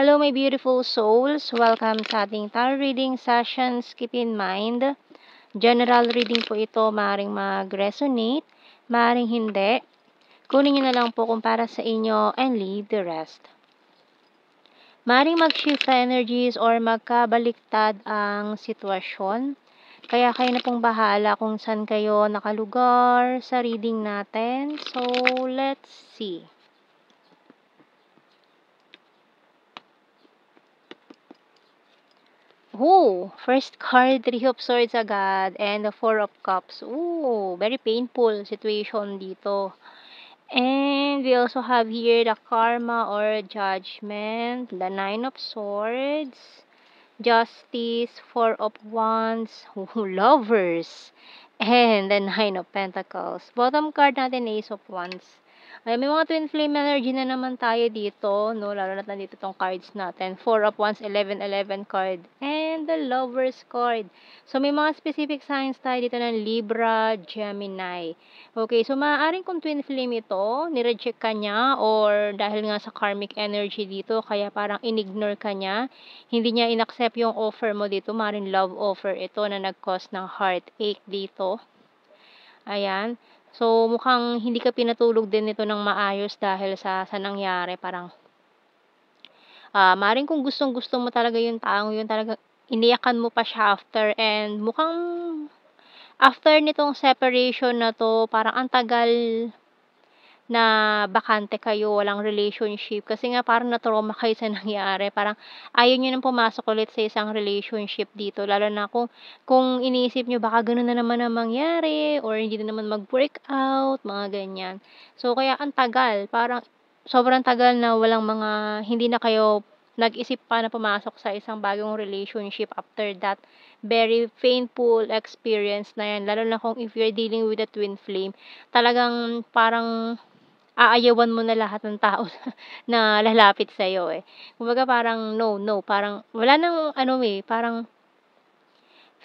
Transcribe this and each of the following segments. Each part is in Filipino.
Hello my beautiful souls! Welcome sa ating tarot reading sessions. Keep in mind, general reading po ito, maaaring mag-resonate, maaaring hindi. Kunin nyo na lang po kung para sa inyo and leave the rest. Maaaring mag-shift na energies or magkabaliktad ang sitwasyon. Kaya kayo na pong bahala kung saan kayo nakalugar sa reading natin. So, let's see. Oh, first card, Three of Swords agad, and the Four of Cups. Oh, very painful situation dito. And we also have here the Karma or Judgment, the Nine of Swords, Justice, Four of Wands, Lovers, and the Nine of Pentacles. Bottom card natin, Ace of Wands. Ay, may mga twin flame energy na naman tayo dito, no? Lalo na nandito tong cards natin. Four of Wands, 11-11 card, and the Lovers card. So, may mga specific signs tayo dito ng Libra, Gemini. Okay, so maaaring kung twin flame ito, nireject ka niya, or dahil nga sa karmic energy dito, kaya parang inignore ka niya, hindi niya inaccept yung offer mo dito, maaaring love offer ito na nag-cause ng heartache dito. Ayan. So, mukhang hindi ka pinatulog din nito ng maayos dahil sa nangyari. Parang, maaaring kung gustong-gusto mo talaga yung taong yun, talaga iniyakan mo pa siya after, and mukhang after nitong separation na to, parang ang tagal na bakante kayo, walang relationship. Kasi nga parang na-trauma kayo sa nangyari. Parang ayaw niyo nang pumasok ulit sa isang relationship dito. Lalo na kung iniisip niyo baka gano'n na naman ang mangyari or hindi na naman mag-work out, mga ganyan. So, kaya ang tagal. Parang sobrang tagal na walang mga hindi na kayo nag-isip pa na pumasok sa isang bagong relationship after that very painful experience na yan. Lalo na kung if you're dealing with a twin flame, talagang parang aayawan mo na lahat ng tao na lalapit sa'yo, eh. Kumbaga parang no, no, parang wala ng ano, eh, parang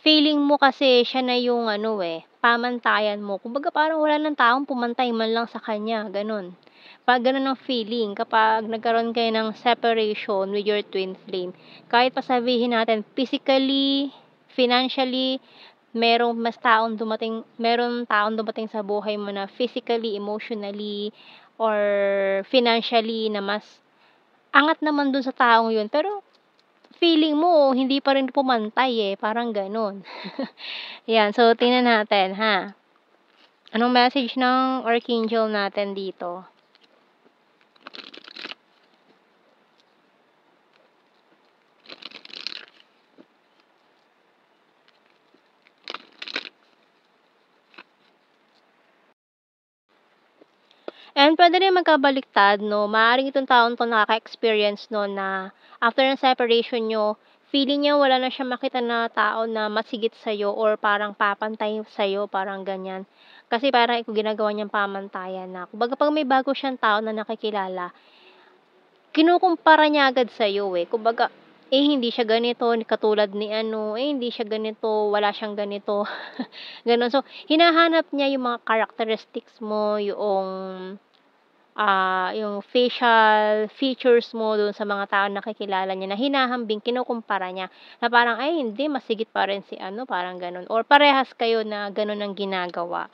feeling mo kasi siya na yung ano, eh, pamantayan mo. Kumbaga parang wala ng taong pumantay man lang sa kanya, gano'n. 'Pag gano'n ang feeling kapag nagkaroon kayo ng separation with your twin flame. Kahit pa sabihin natin physically, financially, meron taong dumating sa buhay mo na physically, emotionally, or financially na mas angat naman dun sa taong yun, pero feeling mo hindi pa rin pumantay, eh, parang gano'n. 'Yan, so tingnan natin, ha. Anong message ng Archangel natin dito? And puwede rin magkabaliktad 'no, maaaring itong taong 'to nakaka-experience 'no na after ng separation niyo, feeling niya wala na siyang makita na tao na mas higit sa'yo or parang papantay sa'yo, parang ganyan. Kasi parang ikaw ginagawa niyang pamantayan na kumbaga 'pag may bago siyang tao na nakikilala, kinukumpara niya agad sa'yo, eh. Kumbaga, eh, hindi siya ganito katulad ni ano, eh, hindi siya ganito, wala siyang ganito, gano'n. So, hinahanap niya yung mga characteristics mo, yung facial features mo dun sa mga taong nakikilala niya na hinahambing, kinukumpara niya na parang, "Ay hindi, mas higit pa rin si ano," parang gano'n or parehas kayo na gano'n ang ginagawa.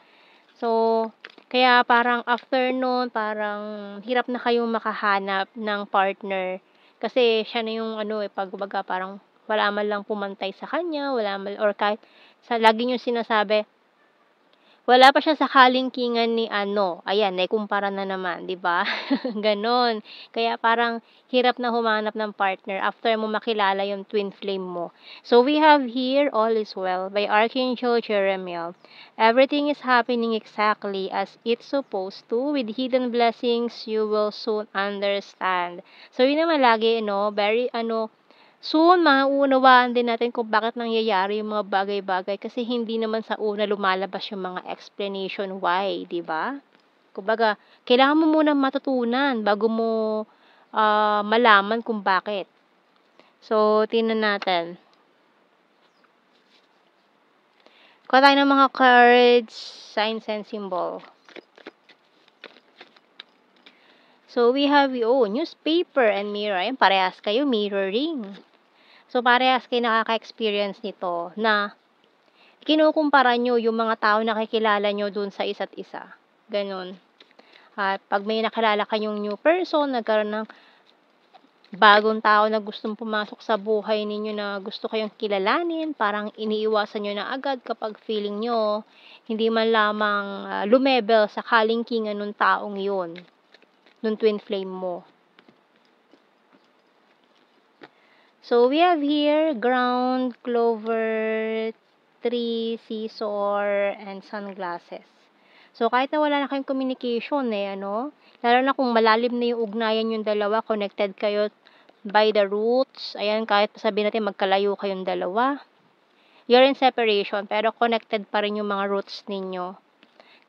So, kaya parang after nun, parang hirap na kayong makahanap ng partner kasi siya na yung ano, eh, 'pag kumbaga parang wala man lang pumantay sa kanya, wala man or kahit sa lagi niyong sinasabi wala pa siya sa kalingkingan ni ano, ayan naikumpara na naman, 'di ba? Gano'n. Kaya parang hirap na humanap ng partner after mo makilala yung twin flame mo. So we have here All is Well by Archangel Jeremiel. Everything is happening exactly as it's supposed to. With hidden blessings, you will soon understand. So yun naman lagi 'no, very ano, soon mauunawaan din natin kung bakit nangyayari yung mga bagay-bagay kasi hindi naman sa una lumalabas yung mga explanation why, 'di ba? Kumbaga, kailangan mo munang matutunan bago mo, malaman kung bakit. So, tingnan natin. Kuha tayo ng mga cards, signs and symbol. So, we have newspaper and mirror. Ayan, parehas kayo, mirroring. So, parehas kayo nakaka-experience nito na kinukumpara nyo yung mga tao na nakikilala nyo dun sa isa't isa. Ganun. At pag may nakilala kayong new person, nagkaroon ng bagong tao na gustong pumasok sa buhay ninyo na gusto kayong kilalanin, parang iniiwasan nyo na agad kapag feeling nyo hindi man lamang lumebel sa kalingkingan ng taong yun, nung twin flame mo. So, we have here ground, clover, tree, scissor, and sunglasses. So, kahit na wala na kayong communication lalo na kung malalim na yung ugnayan yung dalawa, connected kayo by the roots, ayan, kahit sabihin natin magkalayo kayong dalawa, you're in separation, pero connected pa rin yung mga roots ninyo.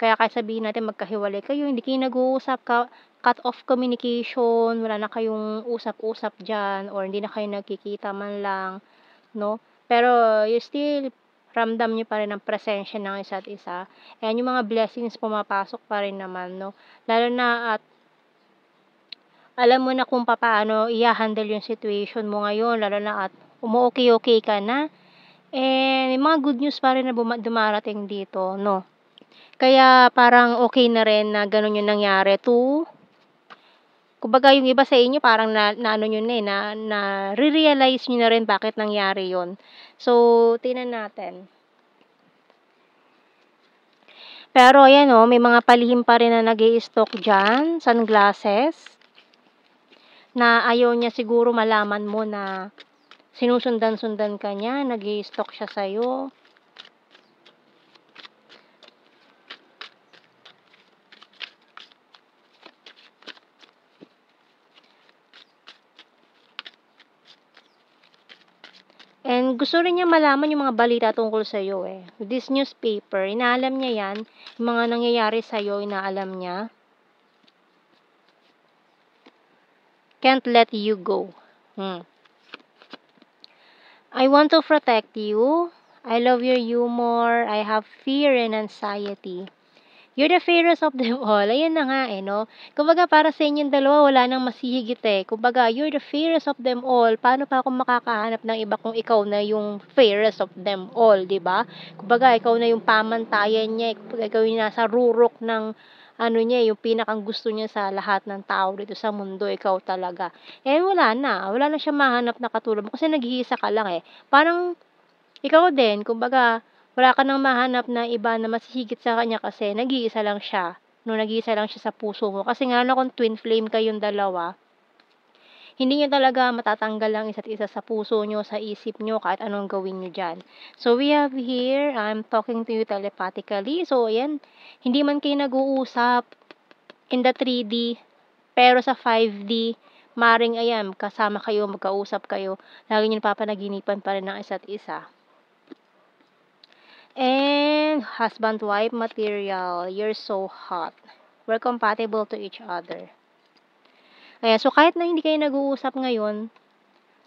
Kaya kahit sabihin natin magkahiwalay kayo, hindi kayo nag-uusap, cut off communication, wala na kayong usap-usap dyan, or hindi na kayo nagkikita man lang, no? Pero you still ramdam nyo pa rin ang presensya ng isa't isa. Ayan, yung mga blessings pumapasok pa rin naman, no? Lalo na at alam mo na kung paano i-handle yung situation mo ngayon, lalo na at umu-okay ka na. And may mga good news pa rin na dumarating dito, no? Kaya parang okay na rin na ganun yung nangyari kumbaga yung iba sa inyo parang naano nyo na re-realize nyo na rin bakit nangyari yon. So, tingnan natin. Pero ayan may mga palihim pa rin na nag-i-stock dyan, sunglasses, na ayaw niya siguro malaman mo na sinusundan-sundan ka niya, nag-i-stock siya sa'yo. And gusto rin niya malaman yung mga balita tungkol sa'yo This newspaper, inaalam niya yan, yung mga nangyayari sa'yo, inaalam niya. Can't let you go. I want to protect you. I love your humor. I have fear and anxiety. You're the fairest of them all. Ayan na nga no? Kumbaga para sa inyong dalawa, wala nang masihigit Kumbaga, you're the fairest of them all. Paano pa ako makakahanap ng iba kung ikaw na yung fairest of them all, di ba? Kumbaga, ikaw na yung pamantayan niya. Kumbaga, ikaw yung nasa rurok ng niya, yung pinakang gusto niya sa lahat ng tao dito sa mundo, ikaw talaga. Wala na siya mahanap na katulad mo kasi nag-iisa ka lang Parang, ikaw din, kumbaga, wala ka nang mahanap na iba na mas higit sa kanya kasi nag-iisa lang siya. Nag-iisa lang siya sa puso mo. Kasi nga kung twin flame kayong dalawa, hindi niyo talaga matatanggal ang isa't isa sa puso niyo, sa isip niyo, kahit anong gawin niyo dyan. So, we have here, I'm talking to you telepathically. So, ayan, hindi man kayo nag-uusap in the 3D, pero sa 5D, maring ayan, kasama kayo, magkausap kayo, lagi niyo napapanaginipan pa rin ng isa't isa. And husband-wife material, you're so hot. We're compatible to each other. Ayan, so kahit na hindi kayo nag-uusap ngayon,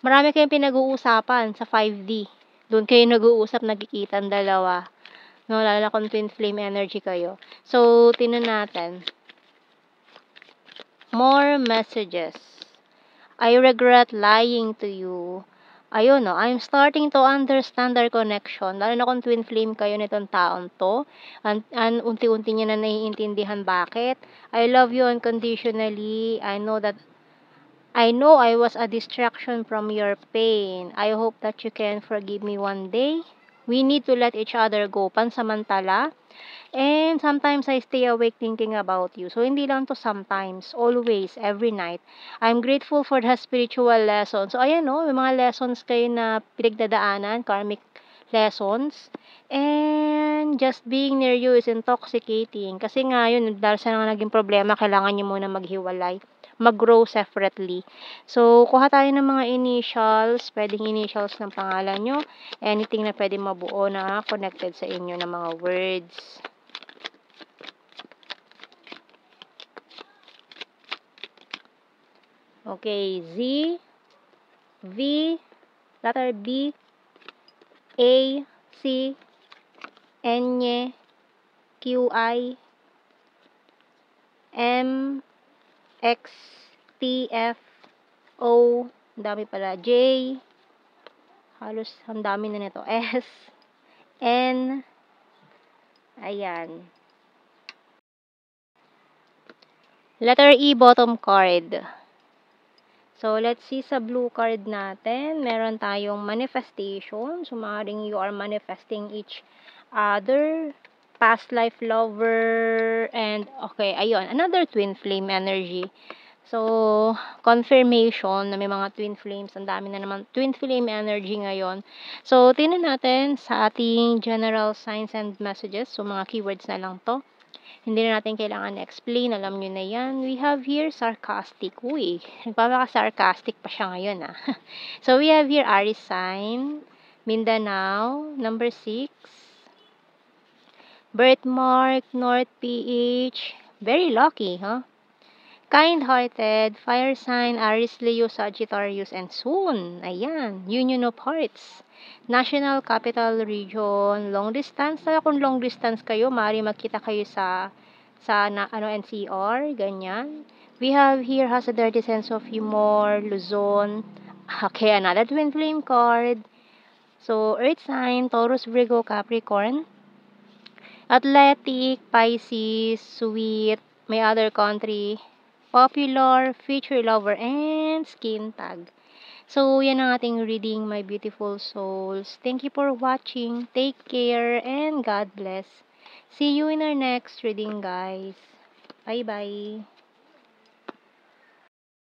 marami kayong pinag-uusapan sa 5D. Doon kayo nag-uusap, nagkikita ang dalawa. No, lalo na kung twin flame energy kayo. So, tingnan natin. More messages. I regret lying to you. Ayun I'm starting to understand our connection. Lalo na kung twin flame kayo nitong taon to. And unti-unti niya na naiintindihan bakit. I love you unconditionally. I know I was a distraction from your pain. I hope that you can forgive me one day. We need to let each other go pansamantala. And sometimes I stay awake thinking about you. So, hindi lang to sometimes. Always, every night. I'm grateful for the spiritual lessons. So, ayan may mga lessons kayo na pinagdadaanan, karmic lessons. And just being near you is intoxicating. Kasi nga yun, dahil sa naging problema, kailangan nyo muna maghiwalay. Mag-grow separately. So, kuha tayo ng mga initials. Pwedeng initials ng pangalan nyo. Anything na pwedeng mabuo na connected sa inyo ng mga words. Okay, Z, V, letter B, A, C, N, Q, I, M, X, T, F, O, ang dami pala, J, halos ang dami na nito, S, N, ayan. Letter E, bottom card. So, let's see sa blue card natin. Meron tayong manifestation. So, maaaring you are manifesting each other, past life lover, and, okay, ayun, another twin flame energy. So, confirmation na may mga twin flames. Ang dami na naman twin flame energy ngayon. So, tingnan natin sa ating general signs and messages. So, mga keywords na lang to. Hindi na natin kailangan explain. Alam nyo na yan. We have here sarcastic. Uy, nagpapaka-sarcastic pa siya ngayon, ah. So, we have here Aries sign, Mindanao, number 6. Birthmark, North PH. Very lucky, huh? Kind-hearted, fire sign, Aries, Leo, Sagittarius, and soon, ayan, Union of Hearts. National Capital Region, long distance. Kung long distance kayo, maaari magkita kayo sa NCR, ganyan. We have here has a dirty sense of humor, Luzon. Okay, another twin flame card. So, Earth sign, Taurus, Virgo, Capricorn. Athletic, Pisces, sweet, may other country, popular, future lover, and skin tag. So, yan ang ating reading, my beautiful souls. Thank you for watching. Take care and God bless. See you in our next reading, guys. Bye-bye.